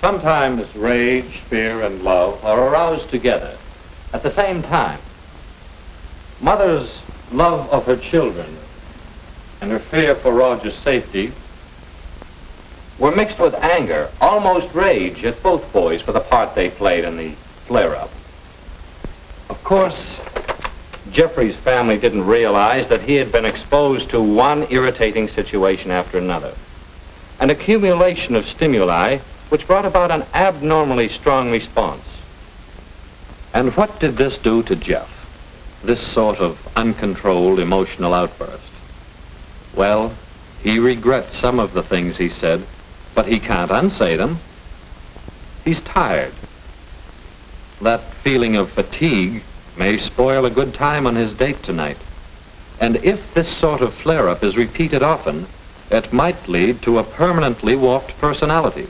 Sometimes rage, fear, and love are aroused together at the same time. Mother's love of her children and her fear for Roger's safety were mixed with anger, almost rage, at both boys for the part they played in the flare-up. Of course, Jeffrey's family didn't realize that he had been exposed to one irritating situation after another, an accumulation of stimuli which brought about an abnormally strong response. And what did this do to Jeff, this sort of uncontrolled emotional outburst? Well, he regrets some of the things he said, but he can't unsay them. He's tired. That feeling of fatigue may spoil a good time on his date tonight. And if this sort of flare-up is repeated often, it might lead to a permanently warped personality.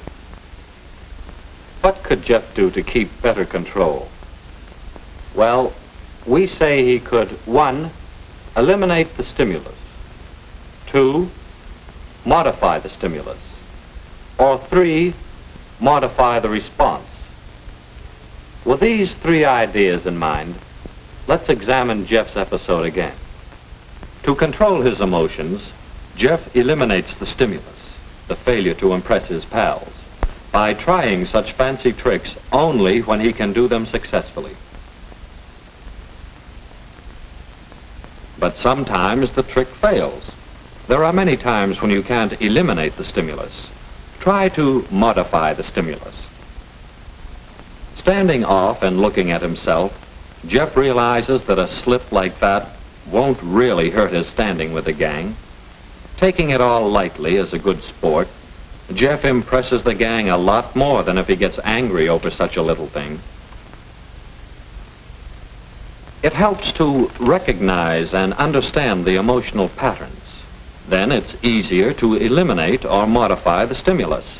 What could Jeff do to keep better control? Well, we say he could, 1, eliminate the stimulus, 2, modify the stimulus, or 3, modify the response. With these 3 ideas in mind, let's examine Jeff's episode again. To control his emotions, Jeff eliminates the stimulus, the failure to impress his pals, by trying such fancy tricks only when he can do them successfully. But sometimes the trick fails. There are many times when you can't eliminate the stimulus. Try to modify the stimulus. Standing off and looking at himself, Jeff realizes that a slip like that won't really hurt his standing with the gang. Taking it all lightly as a good sport, Jeff impresses the gang a lot more than if he gets angry over such a little thing. It helps to recognize and understand the emotional patterns. Then it's easier to eliminate or modify the stimulus.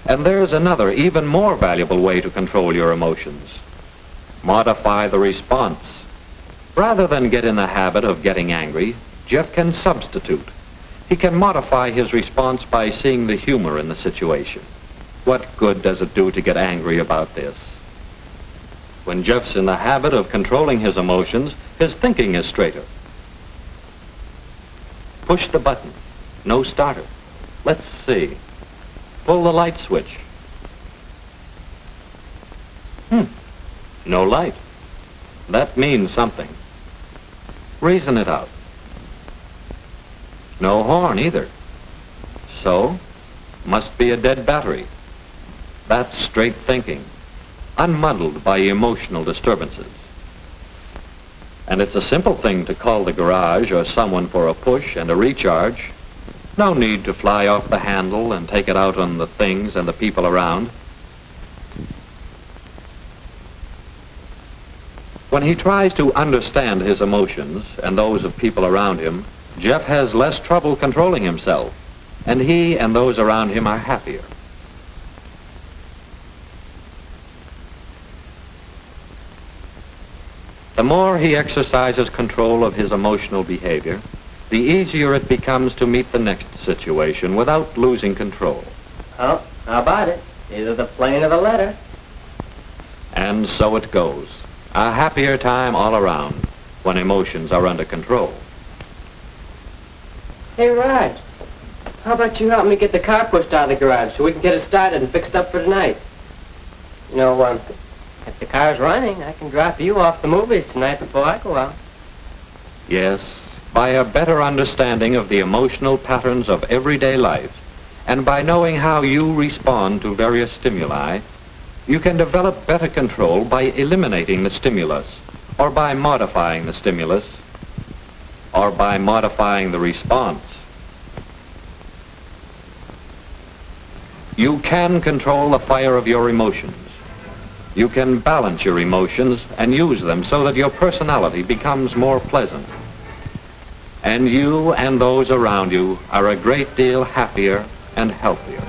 And there's another, even more valuable way to control your emotions. Modify the response. Rather than get in the habit of getting angry, Jeff can substitute. He can modify his response by seeing the humor in the situation. What good does it do to get angry about this? When Jeff's in the habit of controlling his emotions, his thinking is straighter. Push the button. No starter. Let's see. Pull the light switch. No light. That means something. Reason it out. No horn either. So, must be a dead battery. That's straight thinking, unmuddled by emotional disturbances. And it's a simple thing to call the garage or someone for a push and a recharge. No need to fly off the handle and take it out on the things and the people around. When he tries to understand his emotions and those of people around him, Jeff has less trouble controlling himself, and he and those around him are happier. The more he exercises control of his emotional behavior, the easier it becomes to meet the next situation without losing control. Oh, how about it? Either the plane or the letter. And so it goes. A happier time all around when emotions are under control. Hey, Raj, how about you help me get the car pushed out of the garage so we can get it started and fixed up for tonight? You know, if the car's running, I can drop you off the movies tonight before I go out. Yes, by a better understanding of the emotional patterns of everyday life, and by knowing how you respond to various stimuli, you can develop better control by eliminating the stimulus, or by modifying the stimulus, or by modifying the response. You can control the fire of your emotions. You can balance your emotions and use them so that your personality becomes more pleasant. And you and those around you are a great deal happier and healthier.